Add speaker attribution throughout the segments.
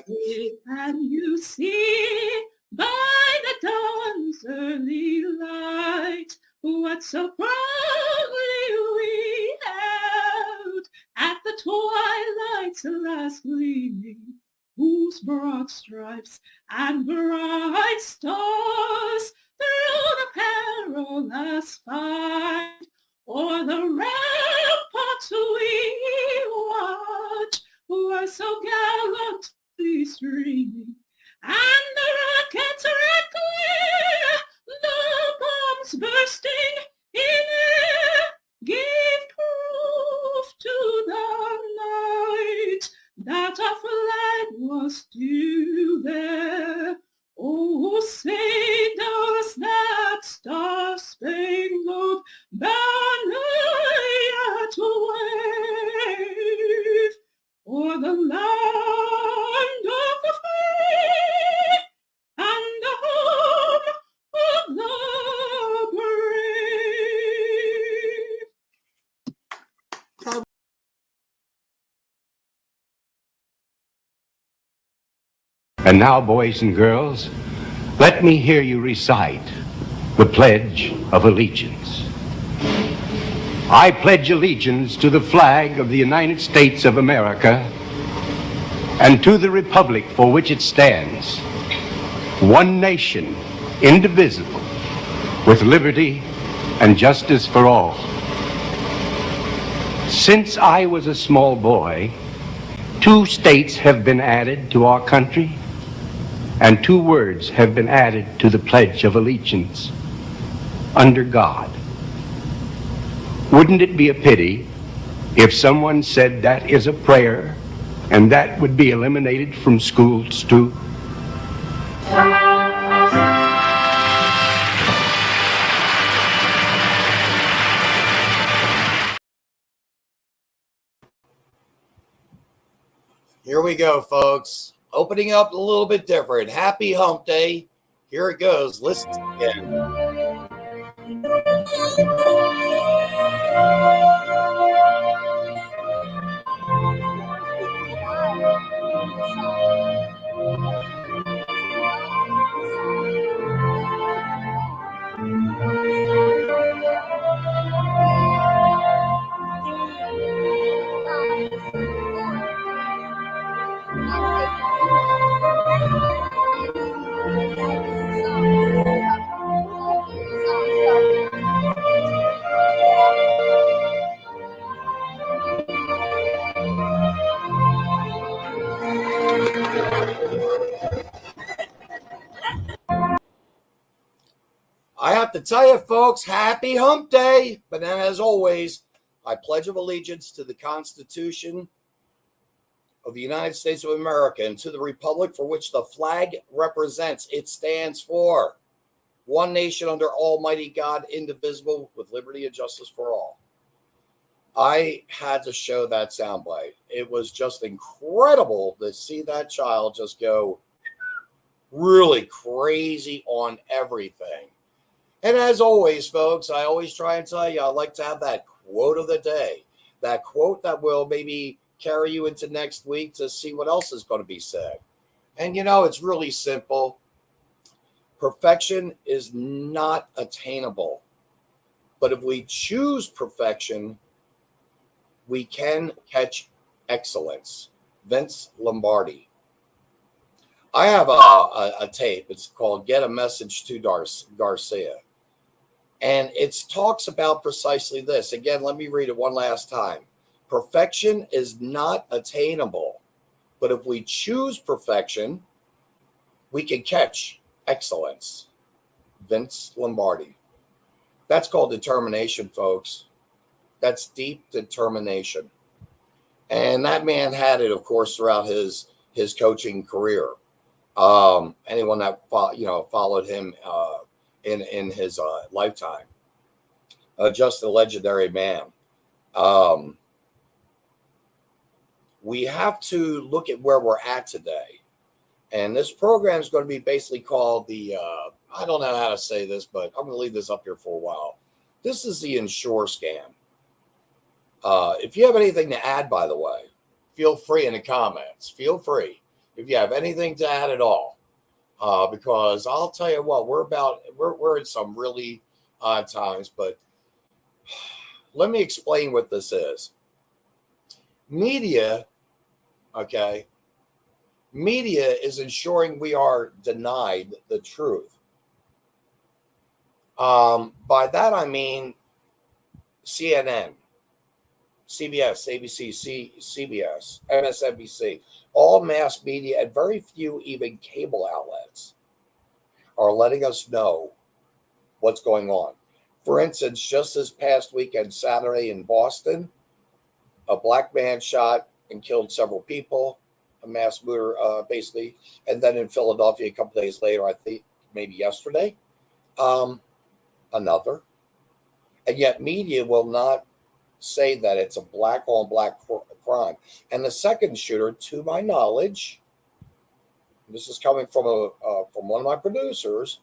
Speaker 1: Can you see by the dawn's early light what so proudly we held at the twilight's last gleaming, whose broad stripes and bright stars through the perilous fight o'er the ramparts we watch were so gallantly streaming, and the rockets' red glare, the bombs bursting in air, gave proof to the night that our flag was still there. Oh, say does that star-spangled banner yet wave o'er the land of the free and the home of the brave?
Speaker 2: And now, boys and girls, let me hear you recite the Pledge of Allegiance. I pledge allegiance to the flag of the United States of America and to the republic for which it stands, one nation, indivisible, with liberty and justice for all. Since I was a small boy, 2 states have been added to our country, and 2 words have been added to the Pledge of Allegiance: under God. Wouldn't it be a pity if someone said that is a prayer and that would be eliminated from schools too?
Speaker 3: Here we go, folks. Opening up a little bit different. Happy Hump Day. Here it goes. Listen again. I have to tell you, folks, happy Hump Day. But then, as always, I pledge of allegiance to the Constitution of the United States of America and to the republic for which the flag represents. It stands for one nation under Almighty God, indivisible, with liberty and justice for all. I had to show that soundbite. It was just incredible to see that child just go really crazy on everything. And as always, folks, I always try and tell you, I like to have that quote of the day, that quote that will maybe carry you into next week to see what else is going to be said. And, you know, it's really simple. Perfection is not attainable. But if we choose perfection, we can catch excellence. Vince Lombardi. I have a tape. It's called Get a Message to Garcia. And it talks about precisely this. Again, let me read it one last time. Perfection is not attainable. But if we choose perfection, we can catch excellence. Vince Lombardi. That's called determination, folks. That's deep determination. And that man had it, of course, throughout his coaching career. Anyone that followed him in his lifetime, just a legendary man. We have to look at where we're at today, and this program is going to be basically called the. I don't know how to say this, but I'm going to leave this up here for a while. This is the Ensurance scam. If you have anything to add, by the way, feel free in the comments. Feel free. if you have anything to add at all, because I'll tell you what, we're in some really odd times. But let me explain what this is. Media, okay. Media is ensuring we are denied the truth. By that I mean CNN, CBS, ABC, CBS, MSNBC, all mass media, and very few even cable outlets are letting us know what's going on. For instance, just this past weekend, Saturday in Boston, a black man shot and killed several people, a mass murder, basically. And then in Philadelphia, a couple days later, I think maybe yesterday, another. And yet media will not say that it's a black on black crime. And the second shooter, to my knowledge, this is coming from from one of my producers,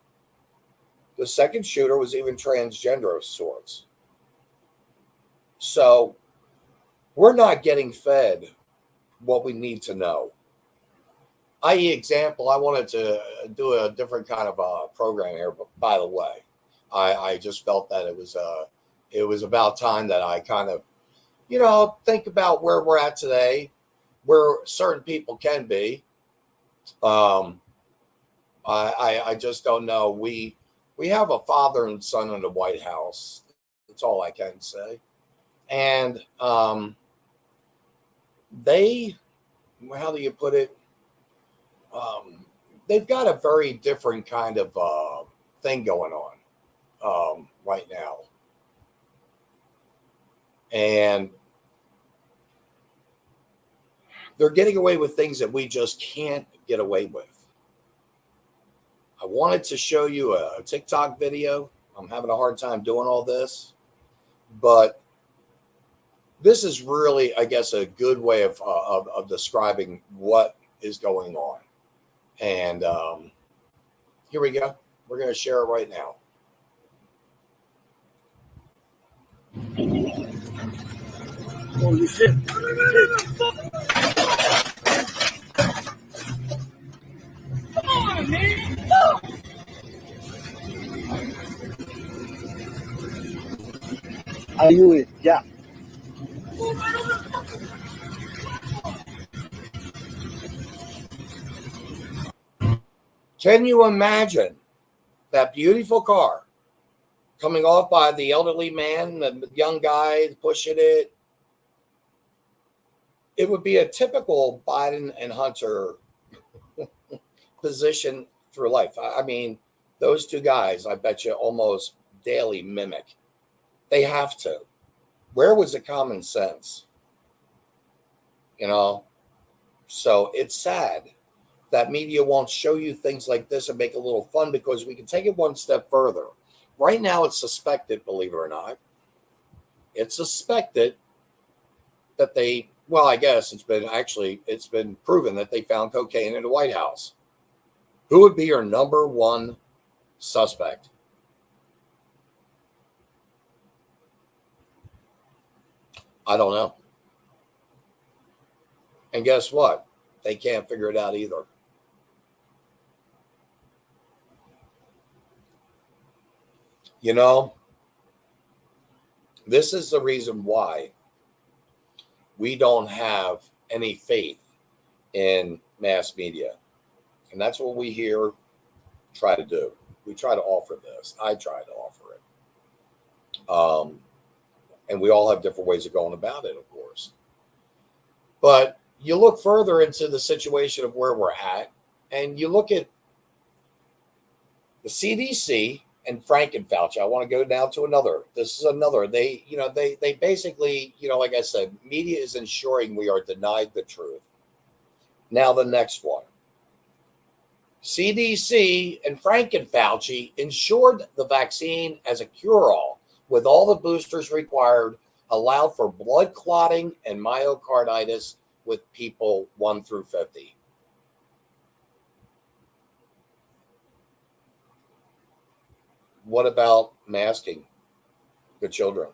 Speaker 3: the second shooter was even transgender of sorts. So we're not getting fed what we need to know. I.e. example, I wanted to do a different kind of program here, but by the way, I just felt that it was about time that I kind of, think about where we're at today, where certain people can be. I just don't know. We have a father and son in the White House. That's all I can say. And they, how do you put it? They've got a very different kind of thing going on right now. And they're getting away with things that we just can't get away with. I wanted to show you a TikTok video. I'm having a hard time doing all this, but this is really, I guess, a good way of describing what is going on. And here we go. We're going to share it right now.
Speaker 4: Holy shit. Come on, man. Are you it? Yeah.
Speaker 3: Can you imagine that beautiful car coming off by the elderly man, the young guy pushing it? It would be a typical Biden and Hunter position through life. I mean, those two guys, I bet you almost daily mimic. They have to. Where was the common sense? So it's sad that media won't show you things like this and make it a little fun, because we can take it one step further. Right now, it's suspected, believe it or not, it's suspected that I guess it's been proven that they found cocaine in the White House. Who would be your number one suspect? I don't know. And guess what? They can't figure it out either. This is the reason why we don't have any faith in mass media. And that's what we here try to do. We try to offer this. I try to offer it. And we all have different ways of going about it, of course. But you look further into the situation of where we're at, and you look at the CDC and Fauci. I want to go down to another. This is another. They basically, like I said, media is ensuring we are denied the truth. Now the next one. CDC and Fauci ensured the vaccine as a cure-all with all the boosters required, allowed for blood clotting and myocarditis with people 1 through 50. What about masking the children?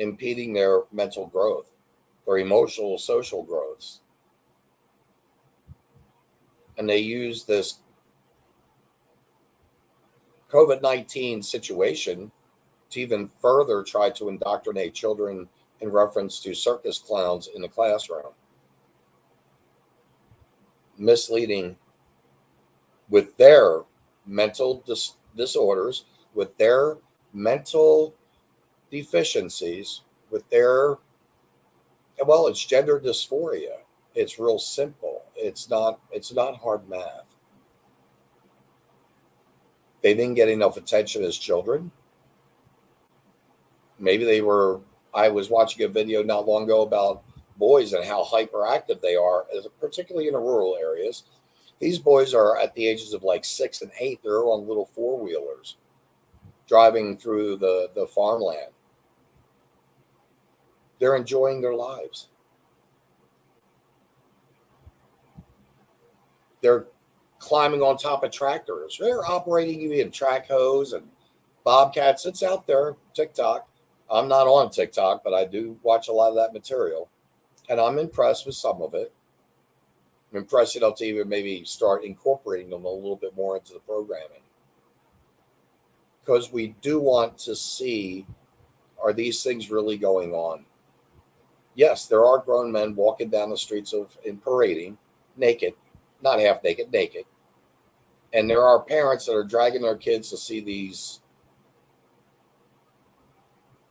Speaker 3: Impeding their mental growth, their emotional, social growths. And they use this COVID-19 situation to even further try to indoctrinate children in reference to circus clowns in the classroom, misleading with their mental disorders, with their mental deficiencies, with their, well, it's gender dysphoria. It's real simple. It's not hard math. They didn't get enough attention as children. Maybe they were. I was watching a video not long ago about boys and how hyperactive they are, particularly in the rural areas. These boys are at the ages of like 6 and 8. They're on little four-wheelers driving through the farmland. They're enjoying their lives. They're climbing on top of tractors. They're operating even track hose and bobcats. It's out there, TikTok. I'm not on TikTok, but I do watch a lot of that material. And I'm impressed with some of it. I'm impressed enough to even maybe start incorporating them a little bit more into the programming. Because we do want to see, are these things really going on? Yes, there are grown men walking down the streets in parading, naked, not half naked, naked. And there are parents that are dragging their kids to see these,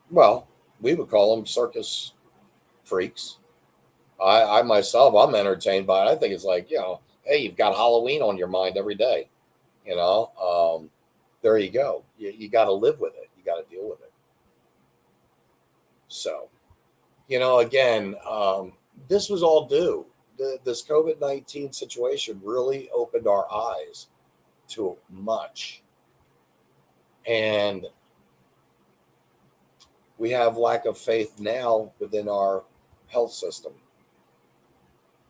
Speaker 3: well, we would call them circus freaks. I myself, I'm entertained by it. I think it's like, hey, you've got Halloween on your mind every day. There you go. You got to live with it. You got to deal with it. So, again, this was all due. This COVID-19 situation really opened our eyes to much. And we have lack of faith now within our health system.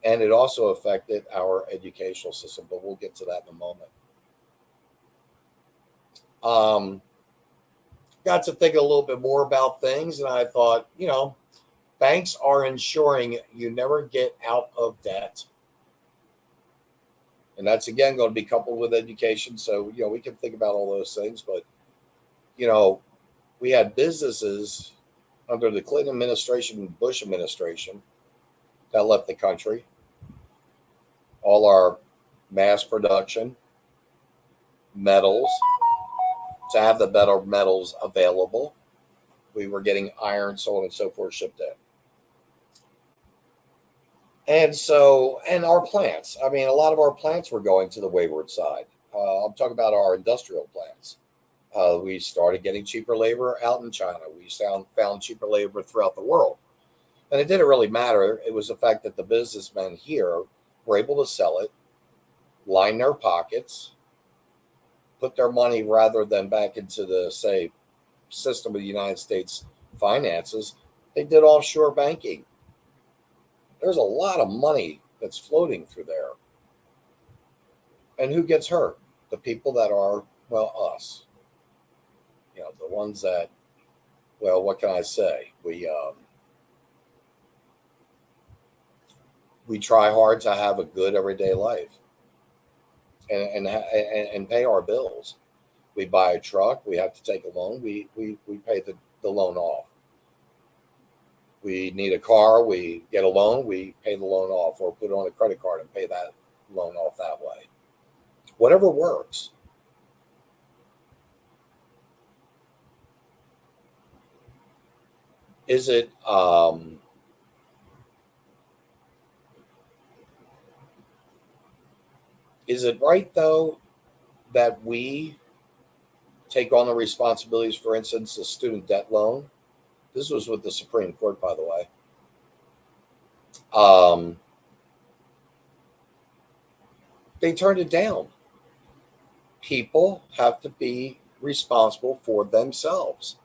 Speaker 3: And it also affected our educational system, but we'll get to that in a moment. Got to think a little bit more about things, and I thought, banks are ensuring you never get out of debt. And that's, again, going to be coupled with education. So, we can think about all those things. But, we had businesses under the Clinton administration and Bush administration that left the country. All our mass production, metals, to have the better metals available. We were getting iron, so on and so forth, shipped in. And our plants. I mean, a lot of our plants were going to the wayward side. I'm talking about our industrial plants. We started getting cheaper labor out in China. We found cheaper labor throughout the world. And it didn't really matter. It was the fact that the businessmen here were able to sell it, line their pockets, put their money rather than back into the, say, system of the United States finances. They did offshore banking. There's a lot of money that's floating through there. And who gets hurt? The people that are, well, us. The ones that, well, what can I say? We try hard to have a good everyday life and pay our bills. We buy a truck, we have to take a loan, we pay the loan off. We need a car, we get a loan, we pay the loan off, or put it on a credit card and pay that loan off that way. Whatever works. Is it right, though, that we take on the responsibilities, for instance, a student debt loan? This was with the Supreme Court, by the way. They turned it down. People have to be responsible for themselves.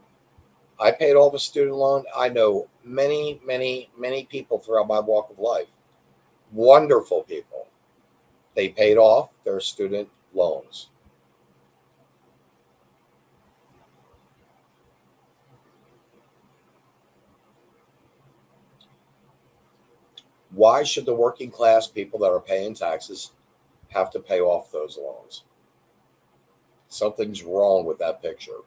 Speaker 3: I paid off a student loan. I know many, many, many people throughout my walk of life. Wonderful people. They paid off their student loans. Why should the working class people that are paying taxes have to pay off those loans. Something's wrong with that picture.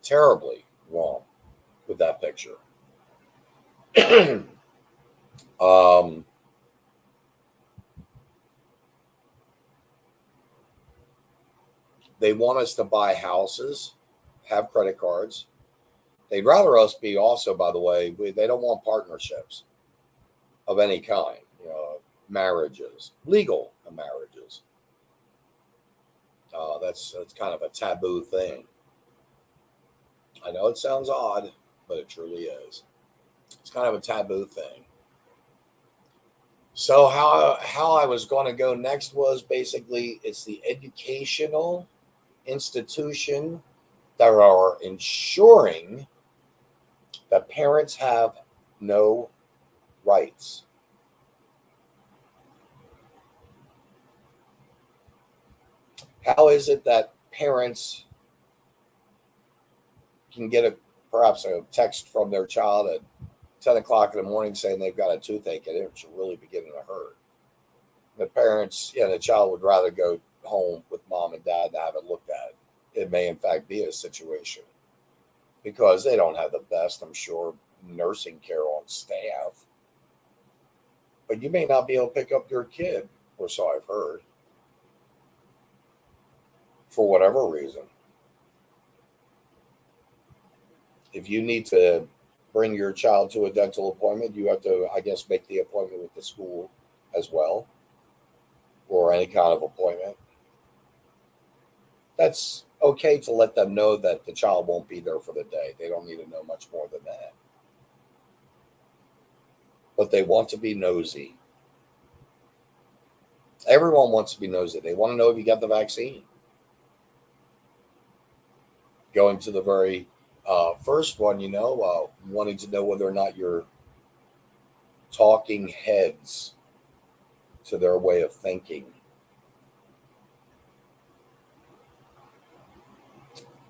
Speaker 3: Terribly wrong with that picture. um, they want us to buy houses, have credit cards. They'd rather us be also, by the way, they don't want partnerships of any kind, marriages, legal marriages. That's kind of a taboo thing. I know it sounds odd, but it truly is. It's kind of a taboo thing. So how I was going to go next was basically it's the educational institution that are ensuring that parents have no rights. How is it that parents can get perhaps a text from their child at 10 o'clock in the morning saying they've got a toothache and it's really beginning to hurt? The parents, the child would rather go home with mom and dad to have it looked at. It may in fact be a situation because they don't have the best, I'm sure, nursing care on staff. But you may not be able to pick up your kid, or so I've heard, for whatever reason. If you need to bring your child to a dental appointment, you have to, I guess, make the appointment with the school as well, or any kind of appointment. That's okay to let them know that the child won't be there for the day. They don't need to know much more than that. But they want to be nosy. Everyone wants to be nosy. They want to know if you got the vaccine. Going to the very first one, wanting to know whether or not you're talking heads to their way of thinking.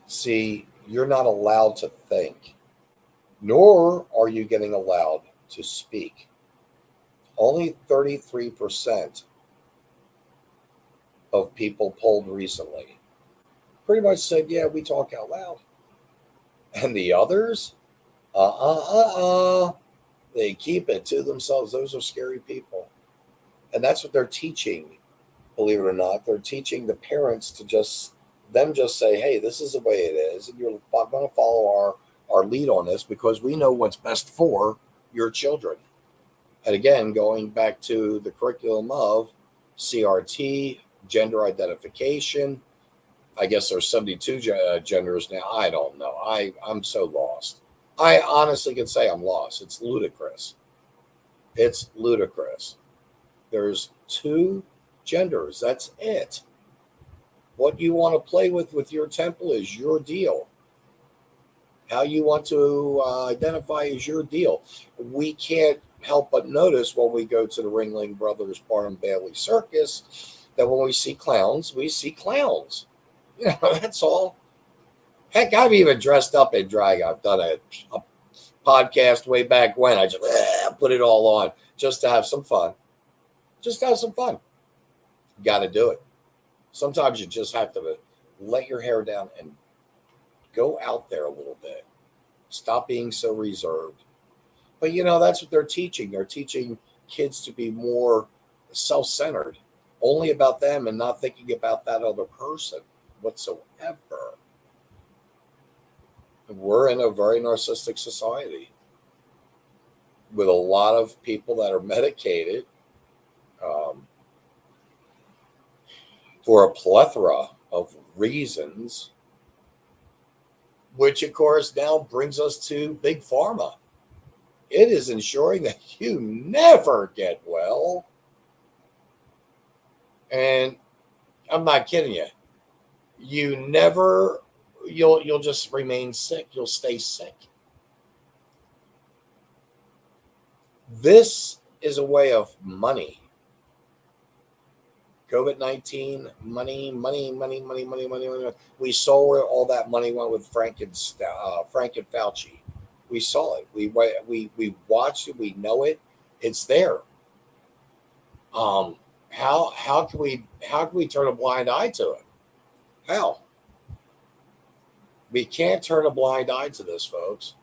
Speaker 3: See, you're not allowed to think, nor are you getting allowed to speak. Only 33% of people polled recently pretty much said, yeah, we talk out loud. And the others, they keep it to themselves. Those are scary people. And that's what they're teaching, believe it or not. They're teaching the parents to just say, hey, this is the way it is. And you're going to follow our lead on this because we know what's best for your children. And again, going back to the curriculum of CRT, gender identification. I guess there's 72 genders now. I don't know. I'm so lost. I honestly can say I'm lost. It's ludicrous. It's ludicrous. There's 2 genders. That's it. What you want to play with your temple is your deal. How you want to identify is your deal. We can't help but notice when we go to the Ringling Brothers Barnum Bailey Circus that when we see clowns, we see clowns. That's all. Heck, I've even dressed up in drag. I've done a podcast way back when. I just put it all on just to have some fun. Just have some fun. Got to do it. Sometimes you just have to let your hair down and go out there a little bit. Stop being so reserved. But, that's what they're teaching. They're teaching kids to be more self-centered, only about them and not thinking about that other person whatsoever. We're in a very narcissistic society with a lot of people that are medicated for a plethora of reasons, which, of course, now brings us to Big Pharma. It is ensuring that you never get well. And I'm not kidding you. You'll just remain sick. You'll stay sick. This is a way of money. COVID-19, money. We saw where all that money went with Frank and Fauci. We saw it. We watched it. We know it. It's there. How how can we turn a blind eye to it? How? We can't turn a blind eye to this, folks.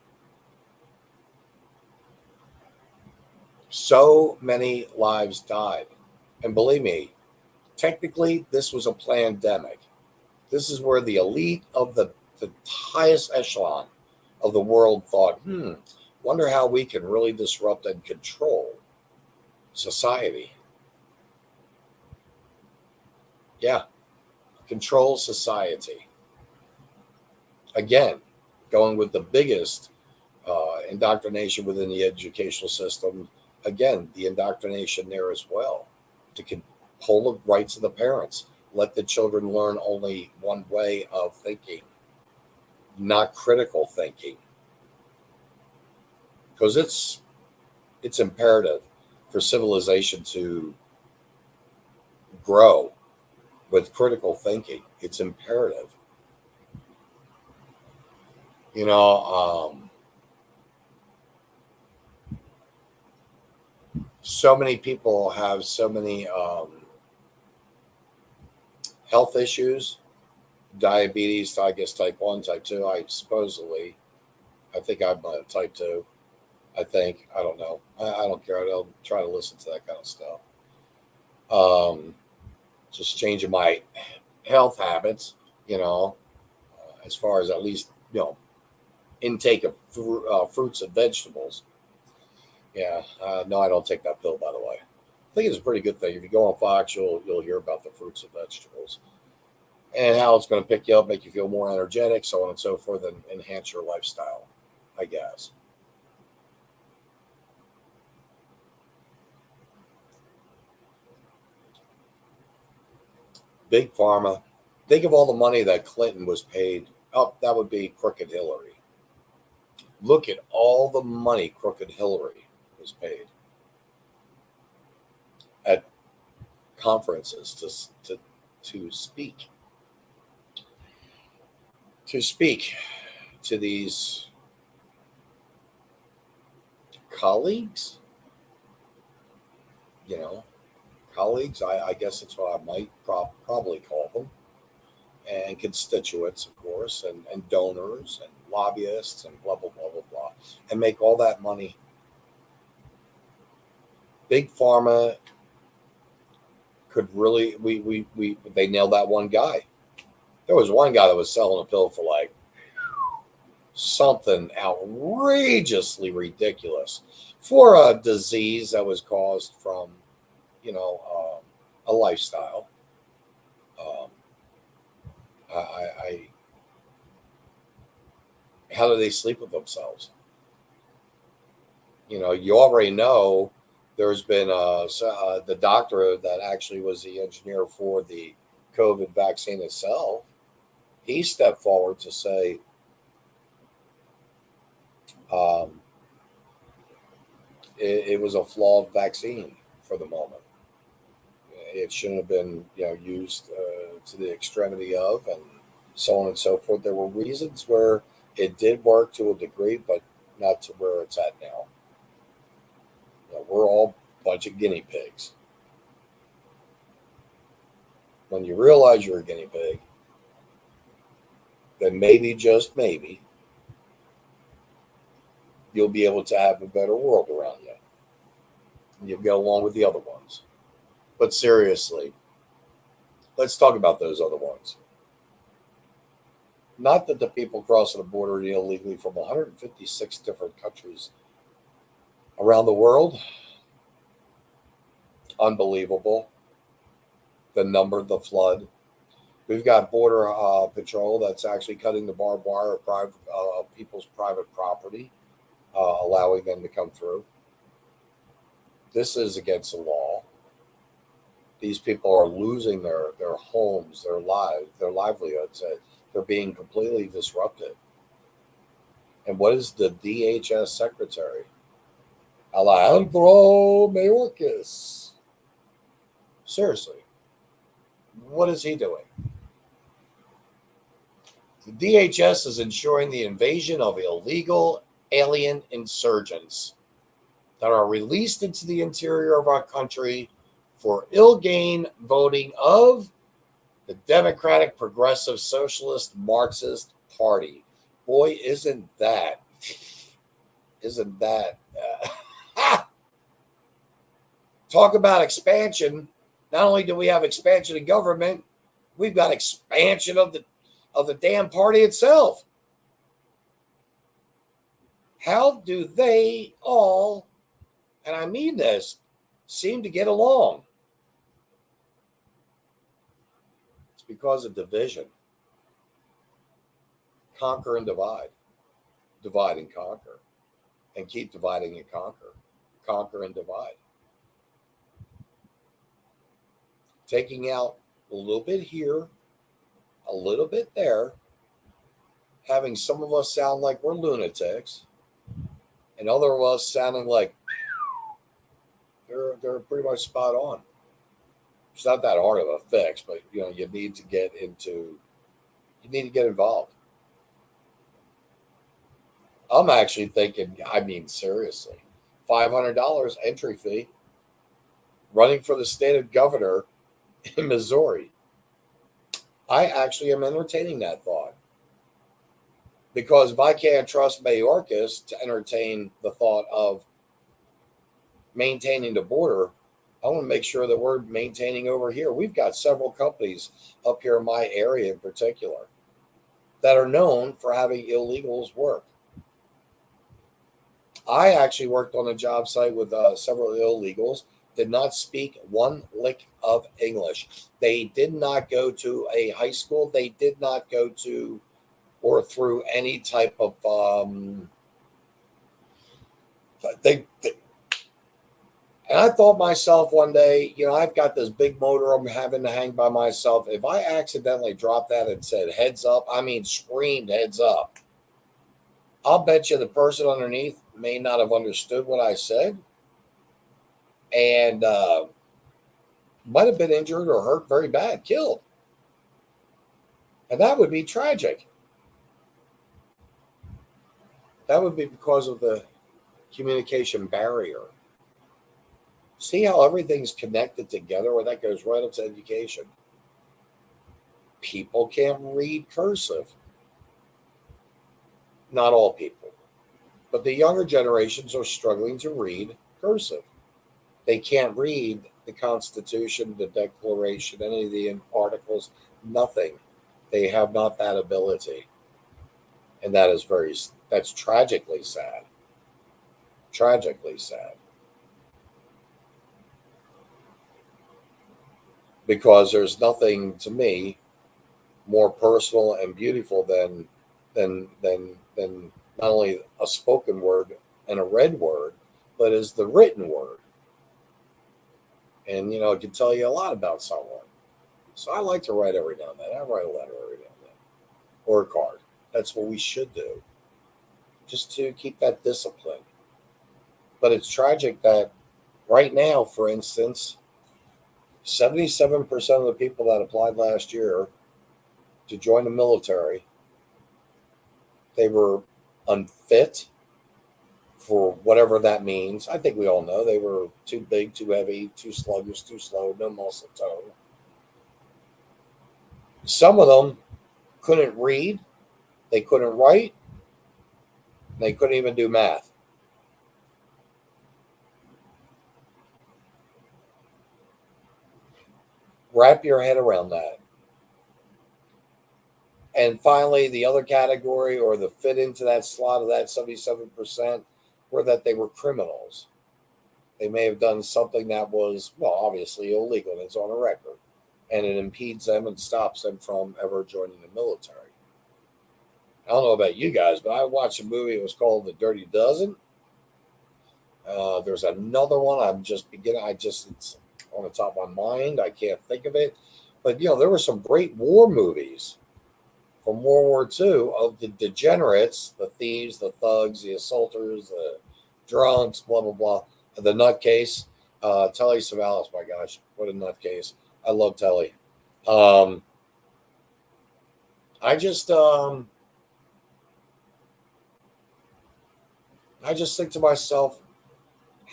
Speaker 3: So many lives died. And believe me, technically, this was a pandemic. This is where the elite of the highest echelon of the world thought, wonder how we can really disrupt and control society. Yeah, control society. Again, going with the biggest indoctrination within the educational system. Again, the indoctrination there as well to pull the rights of the parents. Let the children learn only one way of thinking, not critical thinking, because it's imperative for civilization to grow with critical thinking. It's imperative. So many people have so many health issues, diabetes, I guess type 1, type 2. I think I'm type 2. I don't know. I don't care. I don't try to listen to that kind of stuff. Just changing my health habits, as far as at least, intake of fruits and vegetables. Yeah. No, I don't take that pill, by the way. I think it's a pretty good thing. If you go on Fox, you'll hear about the fruits and vegetables and how it's going to pick you up, make you feel more energetic, so on and so forth, and enhance your lifestyle, I guess. Big Pharma. Think of all the money that Clinton was paid. Oh, that would be Crooked Hillary. Look at all the money Crooked Hillary was paid at conferences to speak to these colleagues. Colleagues. I guess that's what I might probably call them, and constituents, of course, and donors and lobbyists and blah blah blah blah blah, and make all that money. Big Pharma could really they nailed that one guy. There was one guy that was selling a pill for like something outrageously ridiculous for a disease that was caused from a lifestyle. How do they sleep with themselves? You already know there's been the doctor that actually was the engineer for the COVID vaccine itself. He stepped forward to say, it was a flawed vaccine for the moment. It shouldn't have been, used to the extremity of, and so on and so forth. There were reasons where it did work to a degree, but not to where it's at now. We're all a bunch of guinea pigs. When you realize you're a guinea pig, then maybe, just maybe, you'll be able to have a better world around you. You'll get along with the other ones. But seriously, let's talk about those other ones. Not that the people crossing the border illegally from 156 different countries around the world. Unbelievable. The number, the flood. We've got border patrol that's actually cutting the barbed wire of people's private property, allowing them to come through. This is against the law. These people are losing their homes, their lives, their livelihoods. They're being completely disrupted. And what is the DHS secretary? Alejandro Mayorkas. Seriously, what is he doing? The DHS is ensuring the invasion of illegal alien insurgents that are released into the interior of our country for ill-gain voting of the Democratic Progressive Socialist Marxist Party. Boy, isn't that talk about expansion. Not only do we have expansion in government, we've got expansion of the damn party itself. How do they all, and I mean this, seem to get along? It's because of division. Conquer and divide. Divide and conquer. And keep dividing and conquer. Conquer and divide. Taking out a little bit here, a little bit there, having some of us sound like we're lunatics, and other of us sounding like they're pretty much spot on. It's not that hard of a fix, but you need to get involved. I'm actually thinking, seriously, $500 entry fee, running for the state of governor in Missouri. I actually am entertaining that thought. Because if I can't trust Mayorkas to entertain the thought of maintaining the border, I want to make sure that we're maintaining over here. We've got several companies up here in my area in particular that are known for having illegals work. I actually worked on a job site with several illegals, did not speak one lick of English. They did not go to a high school. They did not go to or through any type of and I thought myself one day, I've got this big motor I'm having to hang by myself. If I accidentally dropped that and said heads up, screamed heads up, I'll bet you the person underneath may not have understood what I said and might have been injured or hurt very bad, killed. And that would be tragic. That would be because of the communication barrier. See how everything's connected together, where that goes right up to education. People can't read cursive. Not all people. But the younger generations are struggling to read cursive. They can't read the Constitution, the Declaration, any of the articles, nothing. They have not that ability. And that's tragically sad. Tragically sad. Because there's nothing to me more personal and beautiful than not only a spoken word and a read word, but is the written word. And it can tell you a lot about someone. So I like to write every now and then. I write a letter every now and then. Or a card. That's what we should do. Just to keep that discipline. But it's tragic that right now, for instance, 77% of the people that applied last year to join the military, they were unfit for whatever that means. I think we all know they were too big, too heavy, too sluggish, too slow, no muscle tone. Some of them couldn't read, they couldn't write, they couldn't even do math. Wrap your head around that. And finally, the other category, or the fit into that slot of that 77%, were that they were criminals. They may have done something that was, obviously illegal, and it's on a record. And it impedes them and stops them from ever joining the military. I don't know about you guys, but I watched a movie. It was called The Dirty Dozen. There's another one. It's on the top of my mind. I can't think of it. But, there were some great war movies from World War II of the degenerates, the thieves, the thugs, the assaulters, the drunks, blah, blah, blah. The nutcase. Telly Savalas, my gosh, what a nutcase. I love Telly. I just think to myself,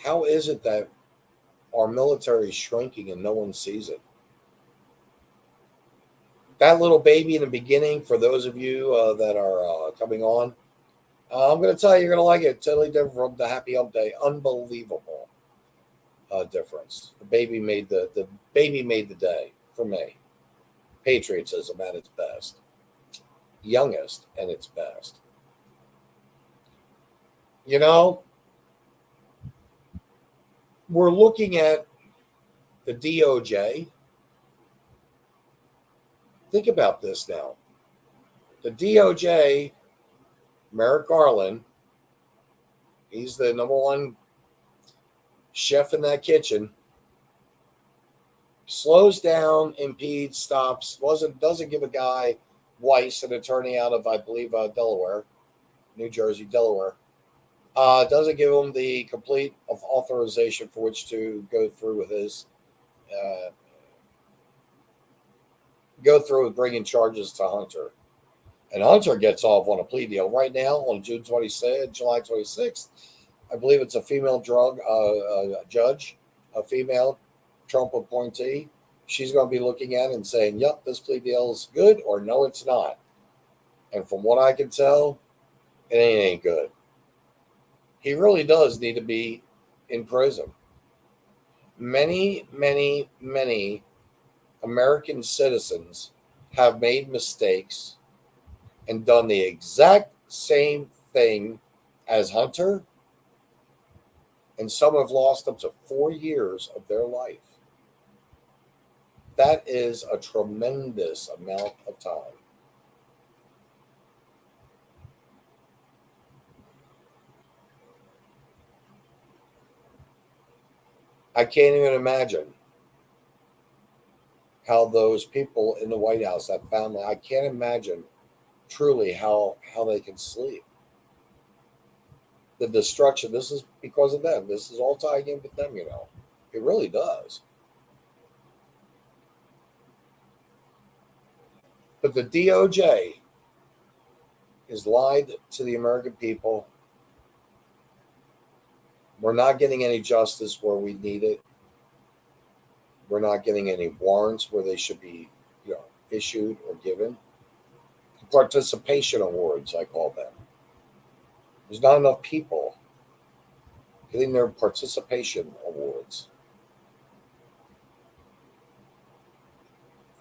Speaker 3: how is it that our military is shrinking and no one sees it. That little baby in the beginning, for those of you that are coming on, I'm going to tell you, you're going to like it. Totally different from the Happy Hump Day. Unbelievable difference. The baby made the day for me. Patriotism at its best, youngest at its best. You know, we're looking at the DOJ. Think about this now. The DOJ, Merrick Garland, he's the number one chef in that kitchen. Slows down, impedes, stops, doesn't give a guy Weiss, an attorney out of, I believe, Delaware, New Jersey, Delaware, doesn't give him the complete of authorization for which to go through with his go through with bringing charges to Hunter. And Hunter gets off on a plea deal right now on July 26th. I believe it's a female judge, a female Trump appointee. She's going to be looking at it and saying, yep, this plea deal is good, or no, it's not. And from what I can tell, it ain't good. He really does need to be in prison. Many, many, many American citizens have made mistakes and done the exact same thing as Hunter, and some have lost up to 4 years of their life. That is a tremendous amount of time. I can't even imagine how those people in the White House, that family, I can't imagine truly how they can sleep. The destruction, this is because of them. This is all tying in with them, you know. It really does. But the DOJ has lied to the American people. We're not getting any justice where we need it. We're not getting any warrants where they should be, issued or given. Participation awards, I call them. There's not enough people getting their participation awards.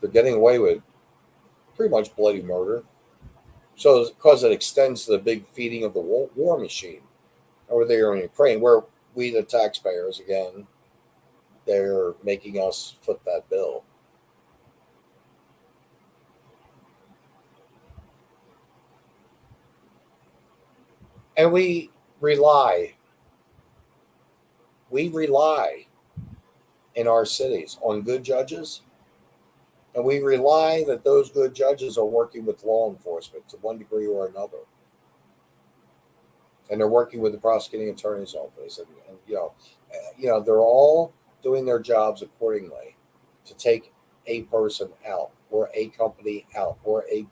Speaker 3: They're getting away with pretty much bloody murder. So, because it extends to the big feeding of the war machine over there in Ukraine, where we, the taxpayers, again, they're making us foot that bill. And we rely in our cities on good judges. And we rely that those good judges are working with law enforcement to one degree or another. And they're working with the prosecuting attorney's office. And they're all doing their jobs accordingly to take a person out or a company out or a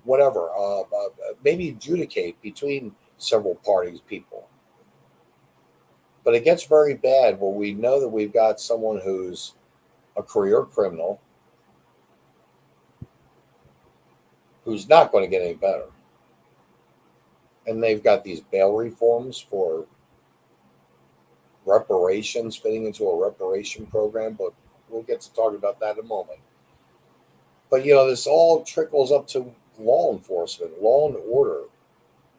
Speaker 3: whatever, maybe adjudicate between several parties, people. But it gets very bad where we know that we've got someone who's a career criminal who's not going to get any better. And they've got these bail reforms for reparations, fitting into a reparation program, but we'll get to talk about that in a moment. But, this all trickles up to law enforcement, law and order.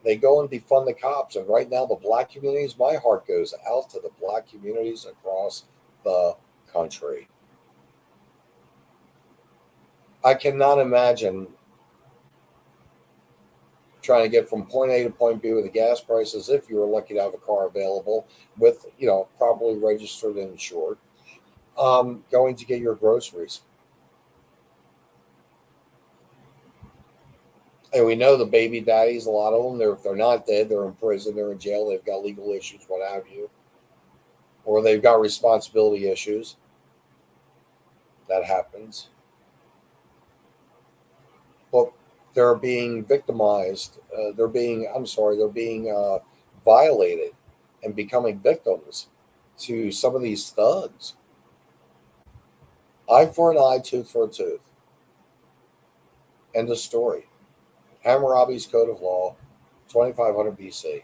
Speaker 3: They go and defund the cops. And right now, the black communities, my heart goes out to the black communities across the country. I cannot imagine trying to get from point A to point B with the gas prices, if you were lucky to have a car available with, properly registered and insured, going to get your groceries. And we know the baby daddies, a lot of them, they're not dead, they're in prison, they're in jail, they've got legal issues, what have you. Or they've got responsibility issues. That happens. But they're being victimized. They're being violated and becoming victims to some of these thugs. Eye for an eye, tooth for a tooth. End of story. Hammurabi's Code of Law, 2500 BC.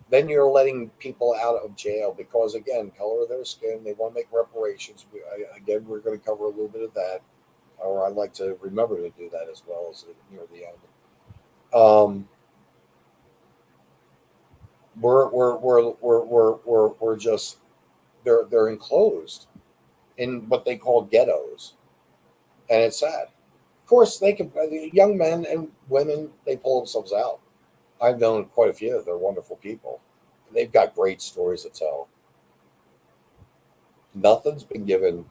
Speaker 3: Then you're letting people out of jail because, again, color of their skin, they want to make reparations. Again, we're going to cover a little bit of that, or I'd like to remember to do that as well as near the end. We're just they're enclosed in what they call ghettos, and it's sad. Of course, they can. Young men and women, they pull themselves out. I've known quite a few. They're wonderful people. They've got great stories to tell. Nothing's been given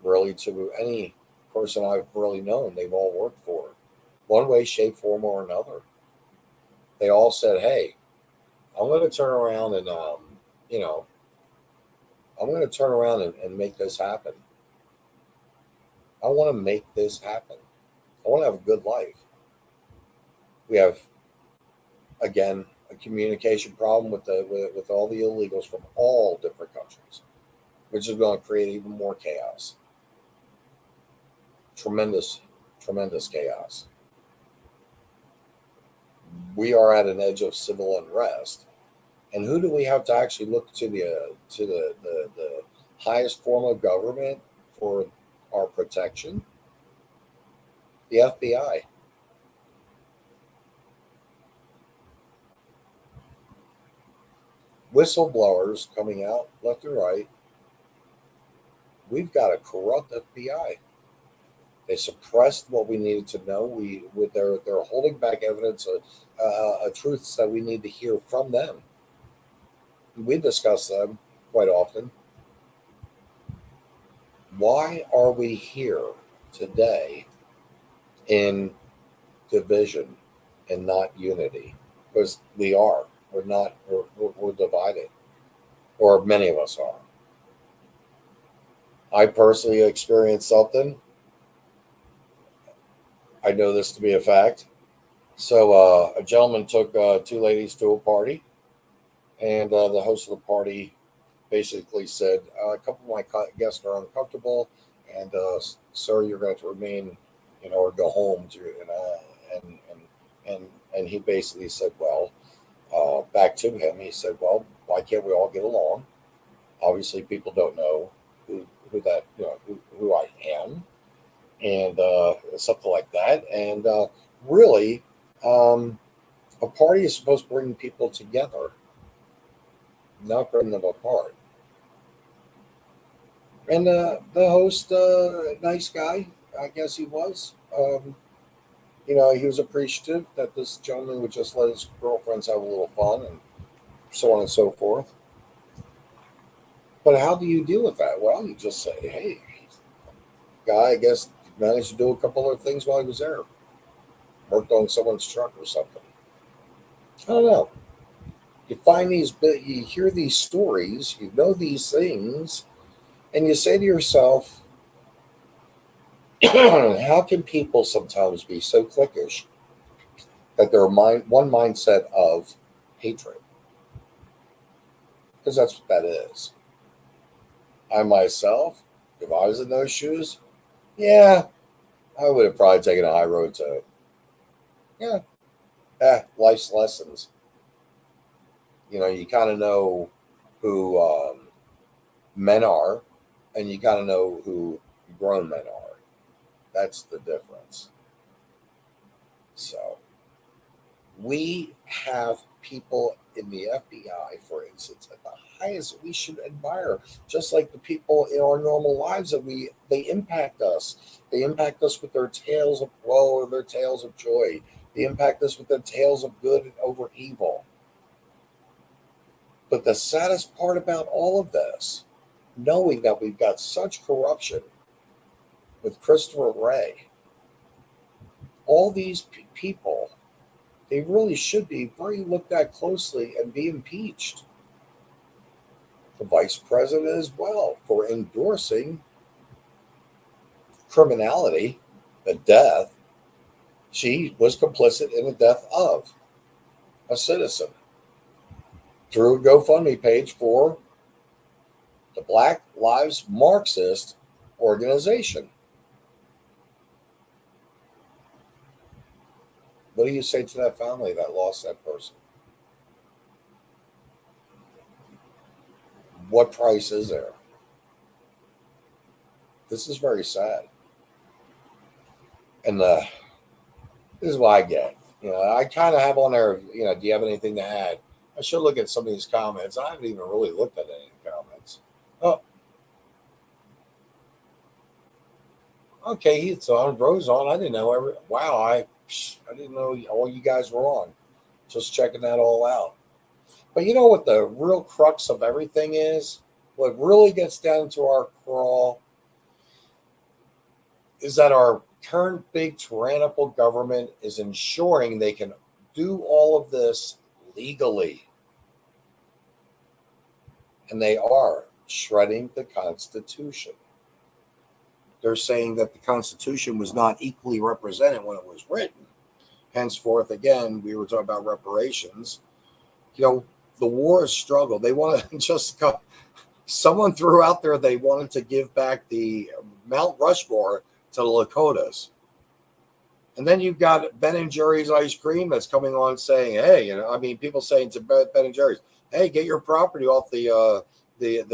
Speaker 3: really to any person I've really known. They've all worked for it, one way, shape, form, or another. They all said, "Hey, I'm going to turn around and, you know, I'm going to turn around and make this happen. I want to make this happen. I want to have a good life." We have, again, a communication problem with all the illegals from all different countries, which is going to create even more chaos. Tremendous, tremendous chaos. We are at an edge of civil unrest, and who do we have to actually look to the highest form of government for our protection? The FBI. Whistleblowers coming out left and right. We've got a corrupt FBI. They suppressed what we needed to know. They're holding back evidence of truths that we need to hear from them. We discuss them quite often. Why are we here today in division and not unity? Because we are. We're not. We're divided, or many of us are. I personally experienced something. I know this to be a fact. So a gentleman took two ladies to a party, and the host of the party basically said, "A couple of my guests are uncomfortable, and sir, you're going to remain, or go home." And he basically said, "Well," back to him, he said, "Well, why can't we all get along? Obviously, people don't know who that who I am, and something like that. And really, a party is supposed to bring people together, not bring them apart." And the host, nice guy, I guess he was. He was appreciative that this gentleman would just let his girlfriends have a little fun and so on and so forth. But how do you deal with that? Well, you just say, "Hey, guy, I guess managed to do a couple other things while he was there. Worked on someone's truck or something." I don't know. You hear these stories, you know these things, and you say to yourself, how can people sometimes be so cliquish that they're one mindset of hatred? Because that's what that is. I myself, if I was in those shoes, yeah, I would have probably taken a high road to, yeah, life's lessons. You kind of know who men are, and you kind of know who grown men are. That's the difference. So we have people in the FBI, for instance, at the highest we should admire, just like the people in our normal lives they impact us. They impact us with their tales of woe or their tales of joy. They impact us with their tales of good over evil. But the saddest part about all of this, knowing that we've got such corruption with Christopher Wray, all these people, they really should be very looked at closely and be impeached. The vice president as well, for endorsing criminality, the death. She was complicit in the death of. a citizen through a GoFundMe page for the Black Lives Marxist organization. What do you say to that family that lost that person? What price is there? This is very sad. And this is what I get. I kind of have on there, do you have anything to add? I should look at some of these comments. I haven't even really looked at any comments. Oh, okay. He's on. Rose on. I didn't know. Wow. I didn't know all you guys were on. Just checking that all out. But you know what the real crux of everything is? What really gets down to our crawl is that our current big tyrannical government is ensuring they can do all of this legally. And they are shredding the Constitution. They're saying that the Constitution was not equally represented when it was written. Henceforth, again, we were talking about reparations. The war is struggle. They want to just go. Someone threw out there they wanted to give back the Mount Rushmore to the Lakotas. And then you've got Ben and Jerry's ice cream that's coming on saying, hey, people saying to Ben and Jerry's, hey, get your property off the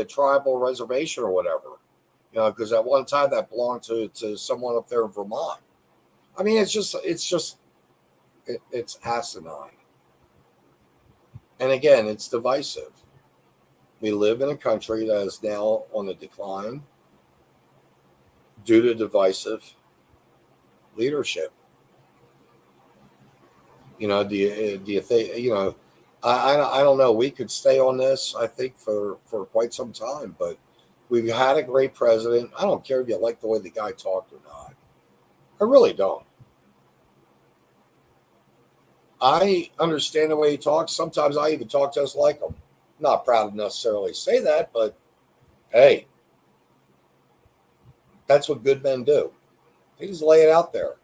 Speaker 3: tribal reservation or whatever. Because at one time that belonged to someone up there in Vermont. I mean, it's asinine. And again, it's divisive. We live in a country that is now on the decline due to divisive leadership. Do you think, I don't know. We could stay on this, I think, for quite some time, but we've had a great president. I don't care if you like the way the guy talked or not. I really don't. I understand the way he talks. Sometimes I even talk just like him. Not proud to necessarily say that, but hey, that's what good men do. They just lay it out there.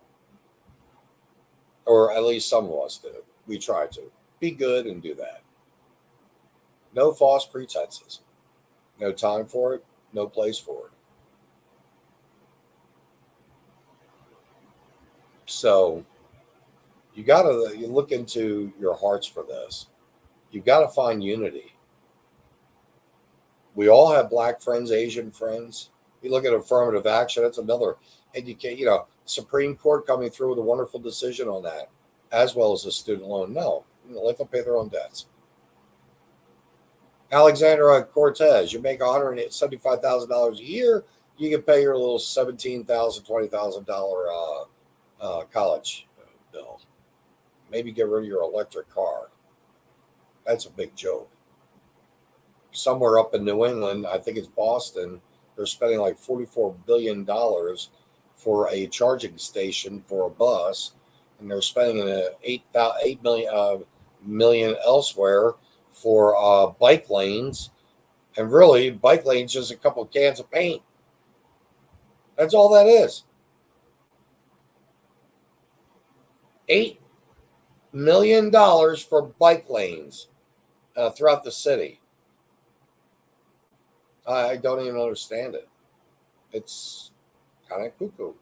Speaker 3: Or at least some of us do. We try to. Be good and do that. No false pretenses. No time for it. No place for it. So you look into your hearts for this. You got to find unity. We all have black friends, Asian friends. You look at affirmative action. That's another Supreme Court coming through with a wonderful decision on that, as well as the student loan. No, let them pay their own debts. Alexandra Cortez, you make $175,000 a year, you can pay your little $17,000, $20,000 college bill. Maybe get rid of your electric car. That's a big joke. Somewhere up in New England, I think it's Boston, they're spending like $44 billion for a charging station for a bus, and they're spending $8 million elsewhere for bike lanes. And really, bike lanes just a couple of cans of paint. That's all that is. $8 million for bike lanes throughout the city. I don't even understand it. It's kind of cuckoo.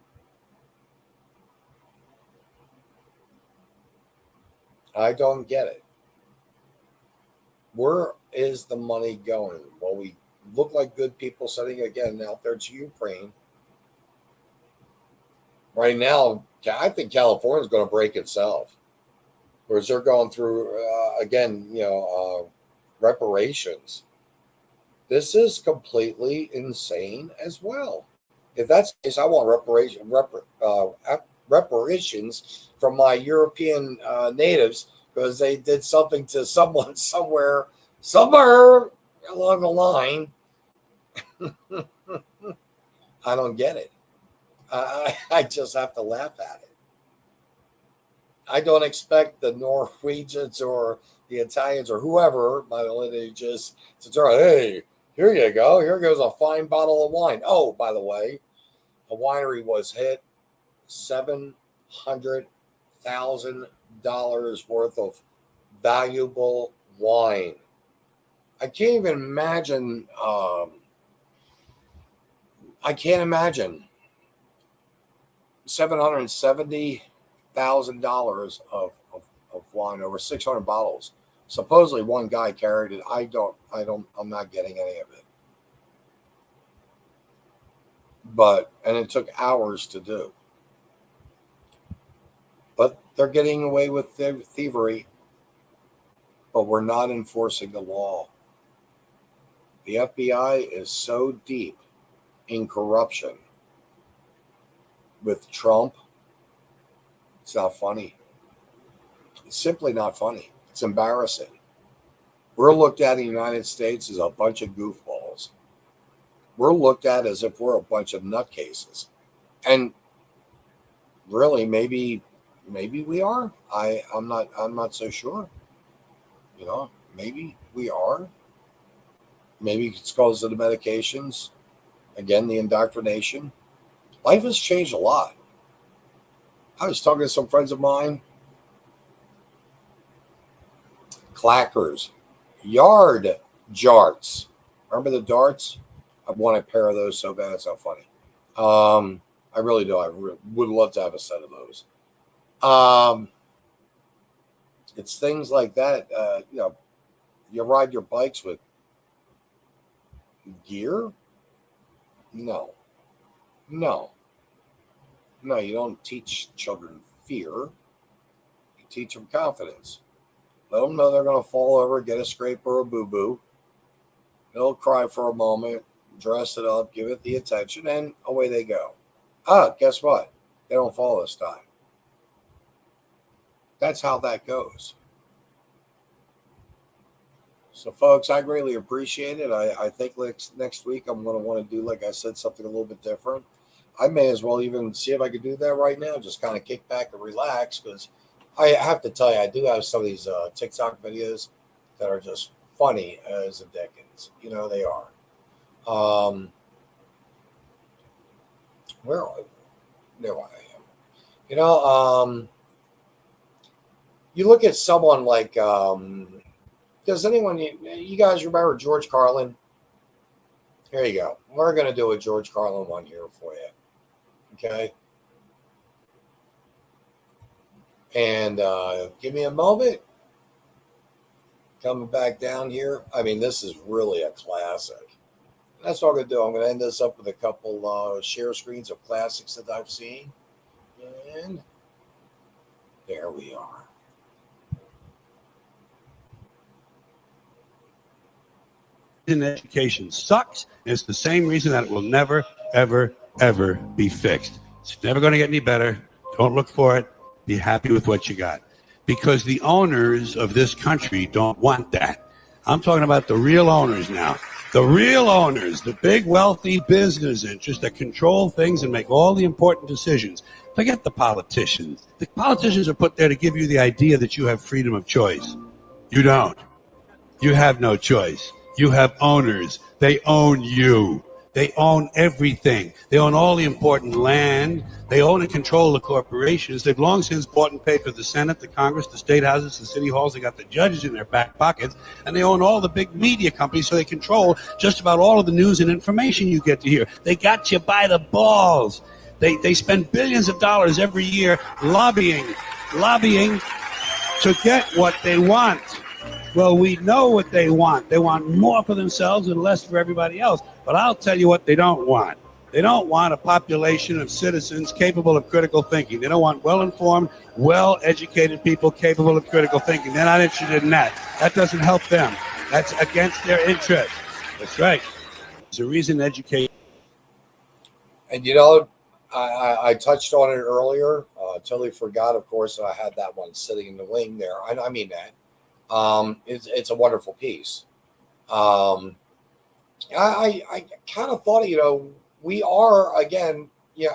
Speaker 3: I don't get it. Where is the money going? Well, we look like good people sending again out there to Ukraine. Right now, I think California is going to break itself. Whereas they're going through, reparations. This is completely insane as well. If that's the case, I want reparations from my European natives because they did something to someone somewhere along the line. I don't get it. I just have to laugh at it. I don't expect the Norwegians or the Italians or whoever, by the way, they just to throw, hey, here you go. Here goes a fine bottle of wine. Oh, by the way, a winery was hit $700,000 worth of valuable wine. I can't even imagine. I can't imagine $770,000 of wine, over 600 bottles. Supposedly one guy carried it. I'm not getting any of it. And it took hours to do. But they're getting away with thievery. But we're not enforcing the law. The FBI is so deep in corruption with Trump. It's not funny. It's simply not funny. It's embarrassing. We're looked at in the United States as a bunch of goofballs. We're looked at as if we're a bunch of nutcases. And really, maybe we are. I'm not so sure. Maybe we are. Maybe it's because of the medications. Again, the indoctrination. Life has changed a lot. I was talking to some friends of mine. Clackers. Yard jarts. Remember the darts? I want a pair of those so bad it's not funny. I really do. I would love to have a set of those. It's things like that. You ride your bikes with gear? No, you don't teach children fear. You teach them confidence. Let them know they're going to fall over, get a scrape or a boo-boo. They'll cry for a moment, dress it up, give it the attention, and away they go. Guess what? They don't fall this time. That's how that goes. So, folks, I greatly appreciate it. I think next week I'm going to want to do, like I said, something a little bit different. I may as well even see if I could do that right now. Just kind of kick back and relax, because I have to tell you, I do have some of these TikTok videos that are just funny as the Dickens. They are. Where are there I am. You look at someone like, does anyone, you guys remember George Carlin? Here you go. We're going to do a George Carlin one here for you. Okay. And give me a moment. Coming back down here. I mean, this is really a classic. That's what I'm going to do. I'm going to end this up with a couple share screens of classics that I've seen. And there we are.
Speaker 5: In education sucks. It's the same reason that it will never, ever, ever be fixed. It's never going to get any better. Don't look for it. Be happy with what you got. Because the owners of this country don't want that. I'm talking about the real owners now. The real owners, the big wealthy business interests that control things and make all the important decisions. Forget the politicians. The politicians are put there to give you the idea that you have freedom of choice. You don't. You have no choice. You have owners. They own you. They own everything. They own all the important land. They own and control the corporations. They've long since bought and paid for the Senate, the Congress, the state houses, the city halls. They got the judges in their back pockets. And they own all the big media companies, so they control just about all of the news and information you get to hear. They got you by the balls. They spend billions of dollars every year lobbying to get what they want. Well, we know what they want. They want more for themselves and less for everybody else. But I'll tell you what they don't want. They don't want a population of citizens capable of critical thinking. They don't want well-informed, well-educated people capable of critical thinking. They're not interested in that. That doesn't help them. That's against their interest. That's right. There's a reason education.
Speaker 3: And I touched on it earlier. Totally forgot, of course, I had that one sitting in the wing there. I mean that. It's a wonderful piece. I kind of thought, we are, again,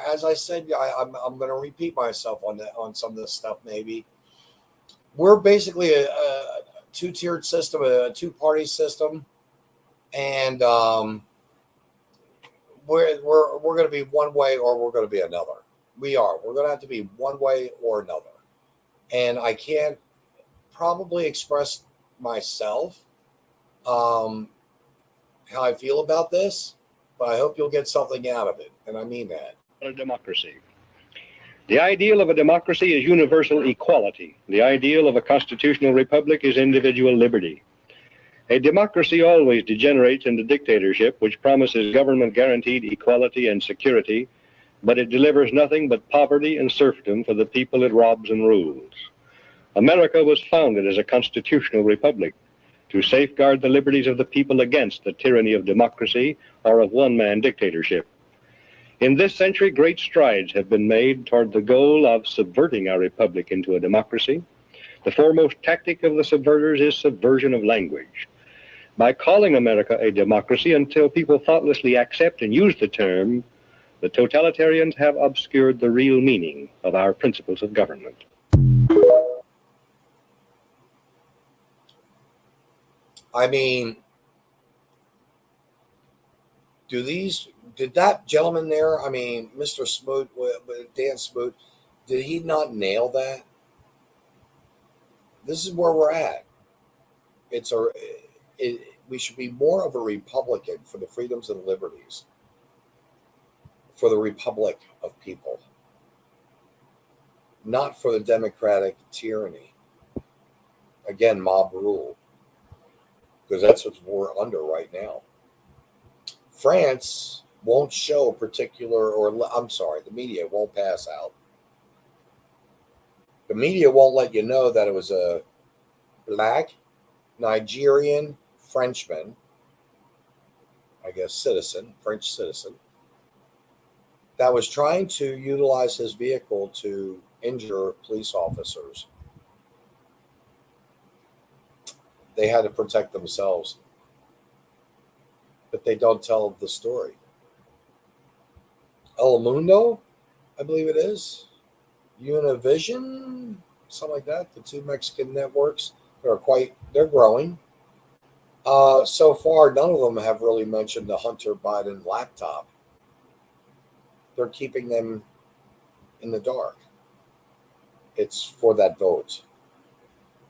Speaker 3: as I said, I'm going to repeat myself on some of this stuff. Maybe we're basically a two-tiered system, a two-party system, and we're going to be one way or we're going to be another. We're going to have to be one way or another, and I can't probably expressed myself how I feel about this, but I hope you'll get something out of it, and I mean that.
Speaker 6: A democracy. The ideal of a democracy is universal equality. The ideal of a constitutional republic is individual liberty. A democracy always degenerates into dictatorship, which promises government-guaranteed equality and security, but it delivers nothing but poverty and serfdom for the people it robs and rules. America was founded as a constitutional republic to safeguard the liberties of the people against the tyranny of democracy or of one-man dictatorship. In this century, great strides have been made toward the goal of subverting our republic into a democracy. The foremost tactic of the subverters is subversion of language. By calling America a democracy until people thoughtlessly accept and use the term, the totalitarians have obscured the real meaning of our principles of government.
Speaker 3: I mean, did that gentleman there, I mean, Mr. Smoot, Dan Smoot, did he not nail that? This is where we're at. We should be more of a Republican for the freedoms and liberties, for the republic of people, not for the democratic tyranny. Again, mob rule, because that's what we're under right now. France won't show the media won't pass out. The media won't let you know that it was a black Nigerian Frenchman, I guess French citizen, that was trying to utilize his vehicle to injure police officers. They had to protect themselves, but they don't tell the story. El Mundo, I believe it is, Univision, something like that. The two Mexican networks, they're growing. So far, none of them have really mentioned the Hunter Biden laptop. They're keeping them in the dark. It's for that vote.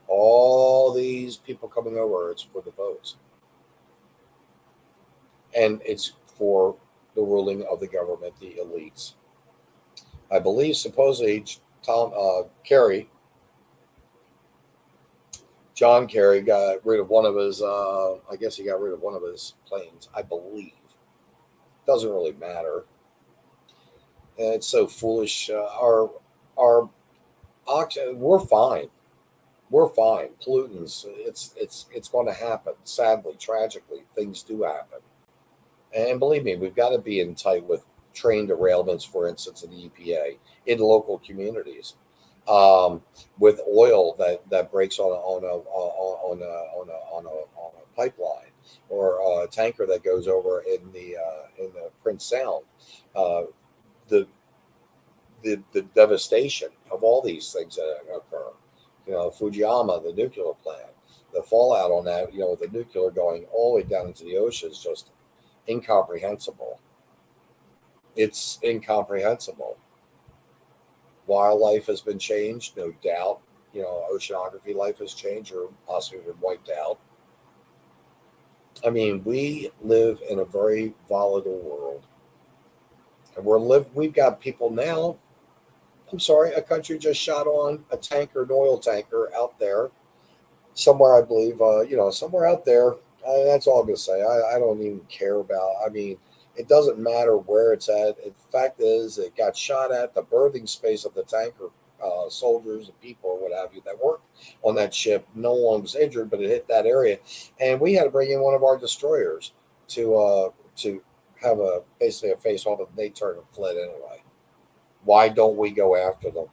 Speaker 3: All these people coming over, it's for the votes. And it's for the ruling of the government, the elites. I believe supposedly John Kerry got rid of one of his, I guess he got rid of one of his planes, I believe. Doesn't really matter. And it's so foolish. We're fine. We're fine. Pollutants, it's going to happen. Sadly, tragically, things do happen. And believe me, we've got to be in tight with train derailments, for instance, in the EPA, in local communities, with oil that breaks on a pipeline, or a tanker that goes over in the Prince Sound. The devastation of all these things that occur. Fujiyama, the nuclear plant, the fallout on that, with the nuclear going all the way down into the ocean is just incomprehensible. It's incomprehensible. Wildlife has been changed, no doubt. Oceanography life has changed or possibly been wiped out. I mean, we live in a very volatile world. And we've got people now. A country just shot on a tanker, an oil tanker out there somewhere, I believe, somewhere out there. That's all I'm going to say. I don't even care about, it doesn't matter where it's at. The fact is, it got shot at the berthing space of the tanker, soldiers and people or what have you that worked on that ship. No one was injured, but it hit that area. And we had to bring in one of our destroyers to have basically a face-off, and they turned and fled anyway. Why don't we go after them?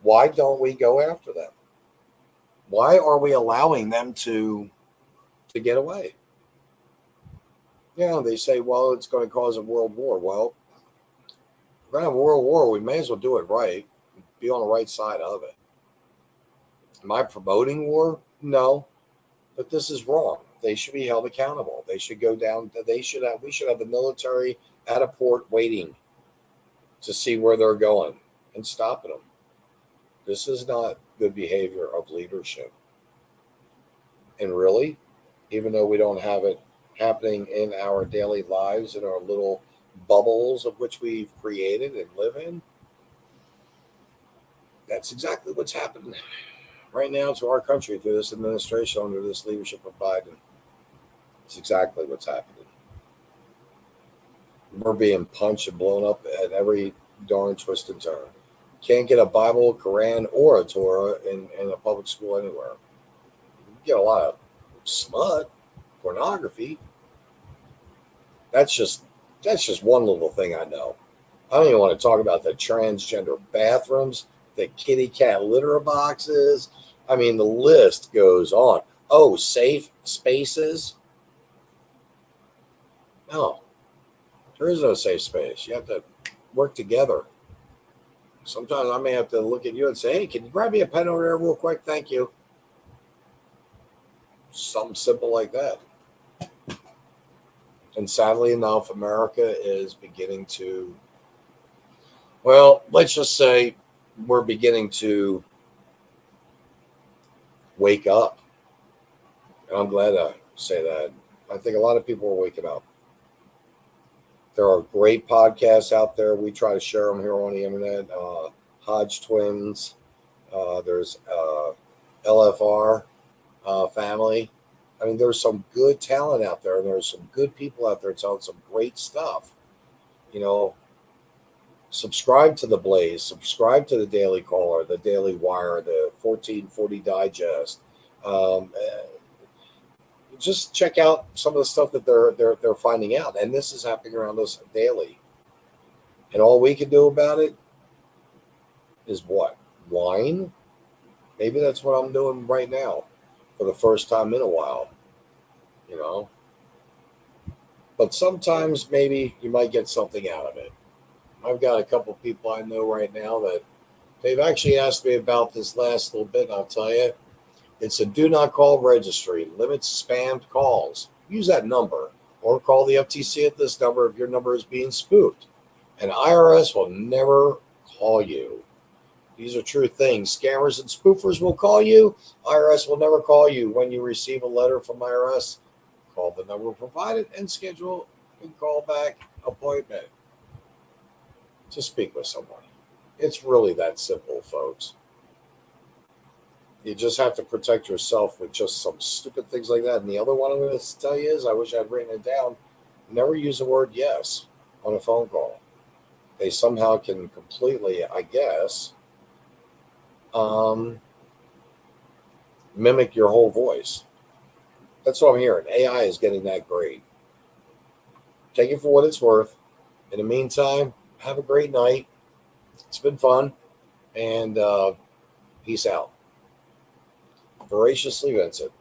Speaker 3: Why don't we go after them? Why are we allowing them to get away? They say, well, it's going to cause a world war. Well, if we're going to have a world war, we may as well do it right, be on the right side of it. Am I promoting war? No, but this is wrong. They should be held accountable. They should go down. We should have the military at a port waiting to see where they're going and stopping them. This is not good behavior of leadership. And really, even though we don't have it happening in our daily lives, in our little bubbles of which we've created and live in, that's exactly what's happening right now to our country through this administration under this leadership of Biden. It's exactly what's happening. We're being punched and blown up at every darn twist and turn. Can't get a Bible, Quran, or a Torah in a public school anywhere. You get a lot of smut, pornography. That's just one little thing I know. I don't even want to talk about the transgender bathrooms, the kitty cat litter boxes. I mean, the list goes on. Oh, safe spaces. No, there is no safe space. You have to work together. Sometimes I may have to look at you and say, hey, can you grab me a pen over there real quick? Thank you. Something simple like that. And sadly enough, America is beginning to, well, let's just say we're beginning to wake up. And I'm glad to say that. I think a lot of people are waking up. There are great podcasts out there. We try to share them here on the internet. Hodge Twins. There's LFR family. I mean, there's some good talent out there, and there's some good people out there telling some great stuff. You know, subscribe to The Blaze, subscribe to the Daily Caller, the Daily Wire, the 1440 Digest. Just check out some of the stuff that they're finding out, and this is happening around us daily. And all we can do about it is what? Whine? Maybe that's what I'm doing right now for the first time in a while, you know. But sometimes maybe you might get something out of it. I've got a couple people I know right now that they've actually asked me about this last little bit, and I'll tell you, it's a do not call registry. Limits spammed calls. Use that number or call the FTC at this number if your number is being spoofed. And IRS will never call you. These are true things. Scammers and spoofers will call you. IRS will never call you. When you receive a letter from IRS, call the number provided and schedule a callback appointment to speak with someone. It's really that simple, folks. You just have to protect yourself with just some stupid things like that. And the other one I'm going to tell you is, I wish I'd written it down, never use the word yes on a phone call. They somehow can completely, I guess, mimic your whole voice. That's what I'm hearing. AI is getting that great. Take it for what it's worth. In the meantime, have a great night. It's been fun. And peace out. Voraciously Vincent.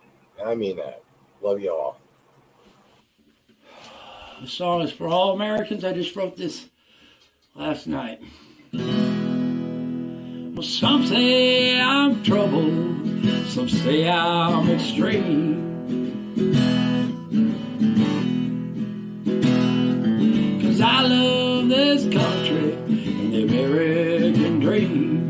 Speaker 3: I mean that. Love you all.
Speaker 7: The song is for all Americans. I just wrote this last night. Well, some say I'm troubled, some say I'm extreme. 'Cause I love this country and the American dream.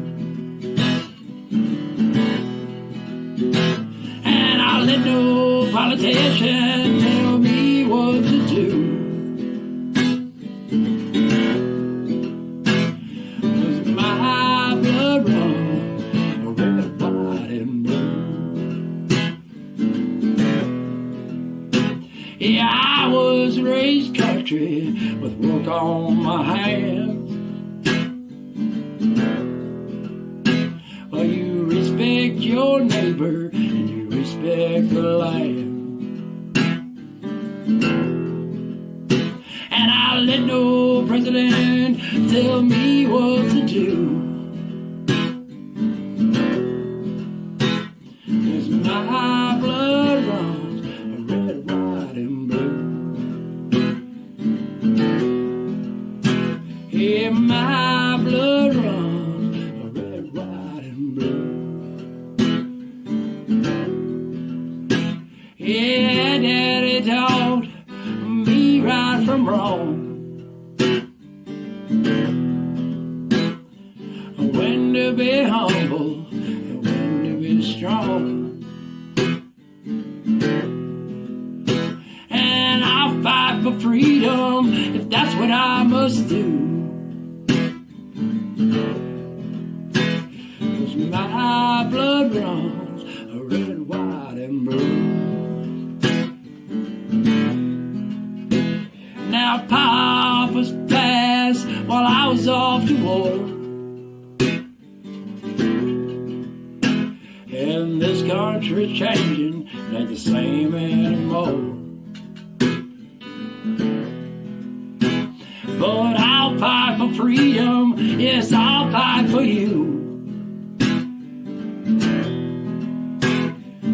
Speaker 7: And I'll let no politician tell me what to do. Yeah, I was raised country with work on my hands. Well, you respect your neighbor and you respect the land. And I'll let no president tell me what to do. 'Cause my blood runs red, white, and blue. Yeah, my blood runs red, white, and blue. Yeah, Daddy taught me right from wrong. When to be humble for freedom if that's what I must do. 'Cause my blood runs red, white, and blue. Now Papa's passed while I was off to war, and this country's changing, it ain't the same anymore. But I'll fight for freedom, yes, I'll fight for you.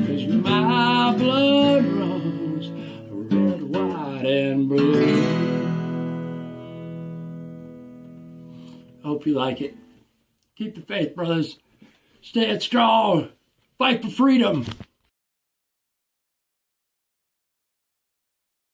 Speaker 7: 'Cause my blood runs red, white, and blue. Hope you like it. Keep the faith, brothers. Stand strong. Fight for freedom.